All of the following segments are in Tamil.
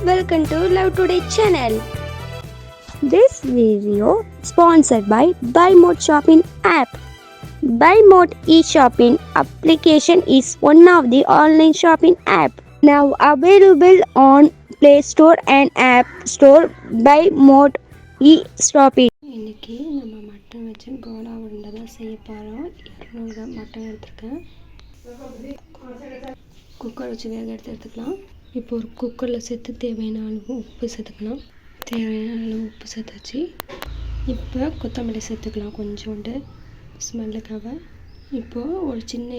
welcome to Love Today channel. This video sponsored by BuyMode Shopping app. BuyMode e-shopping application is one of the online shopping app now available on Play Store and App Store. BuyMode e-shopping. இன்னைக்கு நம்ம மட்டன் வச்சு கோலா உருண்டை தான் செய்ய போகிறோம். 200 கிராம் மட்டன் எடுத்துருக்கேன். குக்கர் வச்சு வேக எடுத்துக்கலாம். இப்போ ஒரு குக்கரில் சேர்த்து தேவையான அளவு உப்பு சேர்த்துக்கலாம். தேவையான அளவு உப்பு சேர்த்தாச்சு. இப்போ கொத்தமல்லி சேர்த்துக்கலாம் கொஞ்சோண்டு ஸ்மெல்லுக்காக. இப்போது ஒரு சின்ன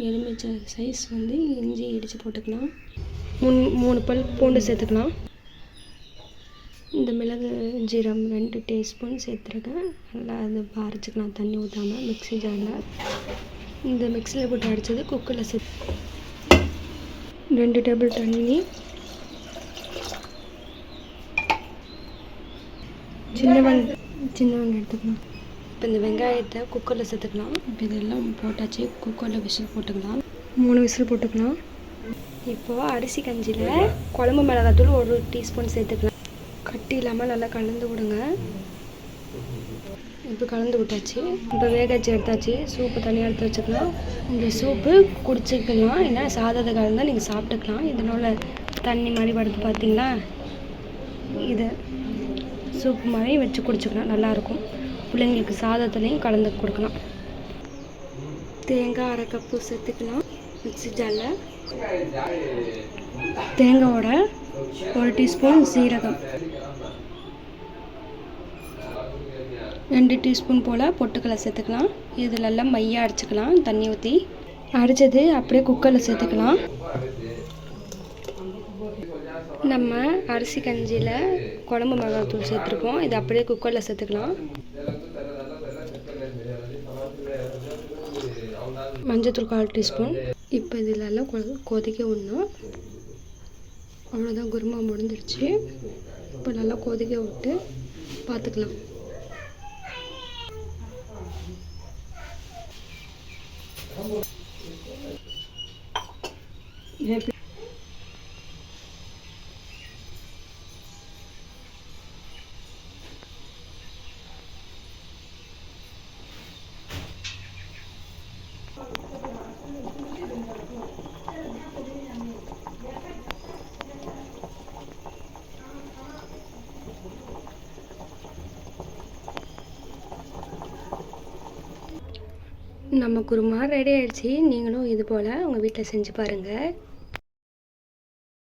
எலுமிச்சை சைஸ் இஞ்சி இடித்து போட்டுக்கலாம். 3 பல் பூண்டு சேர்த்துக்கலாம். இந்த மிளகு ஜீரம் 2 டீஸ்பூன் சேர்த்துருக்கேன். நல்லா அதை அரைச்சிக்கலாம் தண்ணி ஊற்றாமல் மிக்ஸி ஜாரில். இந்த மிக்ஸியில் போட்டு அடித்தது குக்கரில் சேர்த்து 2 டேபிள் தண்ணி, சின்ன வெங்காயம் எடுத்துக்கலாம். இப்போ இந்த வெங்காயத்தை குக்கரில் சேர்த்துக்கலாம். இப்போ இதெல்லாம் போட்டாச்சு. குக்கரில் விசில் போட்டுக்கலாம். 3 விசில் போட்டுக்கலாம். இப்போது அரிசி கஞ்சியில் குழம்பு மிளகாத்தூள் 1 டீஸ்பூன் சேர்த்துக்கலாம். கட்டி இல்லாமல் நல்லா கலந்து விடுங்க. இப்போ கலந்து விட்டாச்சு. இப்போ வேகாச்சு எடுத்தாச்சு. சூப்பு தனியாக எடுத்து வச்சுக்கலாம். இந்த சூப்பு குடிச்சிக்கலாம், இல்லைன்னா சாதத்தை கலந்தால் நீங்கள் சாப்பிட்டுக்கலாம். இதனால் தண்ணி மாதிரி வருது பார்த்தீங்களா, இதை சூப்பு மாதிரி வச்சு குடிச்சிக்கலாம், நல்லாயிருக்கும். பிள்ளைங்களுக்கு சாதத்துலேயும் கலந்து கொடுக்கலாம். தேங்காய் 1/2 கப்பு சேர்த்துக்கலாம் மிக்ஸி ஜாரில். தேங்காயோட 1 டீஸ்பூன் சீரகம், 2 டீஸ்பூன் போல் பொட்டுக்கடலை சேர்த்துக்கலாம். இதிலெல்லாம் மையாக அரைச்சிக்கலாம் தண்ணி ஊற்றி. அரைச்சது அப்படியே குக்கரில் சேர்த்துக்கலாம். நம்ம அரிசி கஞ்சியில் குழம்பு மிளகாத்தூள் சேர்த்துருக்கோம். இது அப்படியே குக்கரில் சேர்த்துக்கலாம். மஞ்சத்தூள் 1/4 டீஸ்பூன். இப்போ இதிலெல்லாம் கொதிக்க விடணும். அவ்வளோதான், குருமா முடிஞ்சிருச்சு. இப்போ நல்லா கொதிக்க விட்டு பார்த்துக்கலாம். நம்ம குருமா ரெடி ஆகிடுச்சு. நீங்களும் இது போல் உங்கள் வீட்டில் செஞ்சு பாருங்கள்.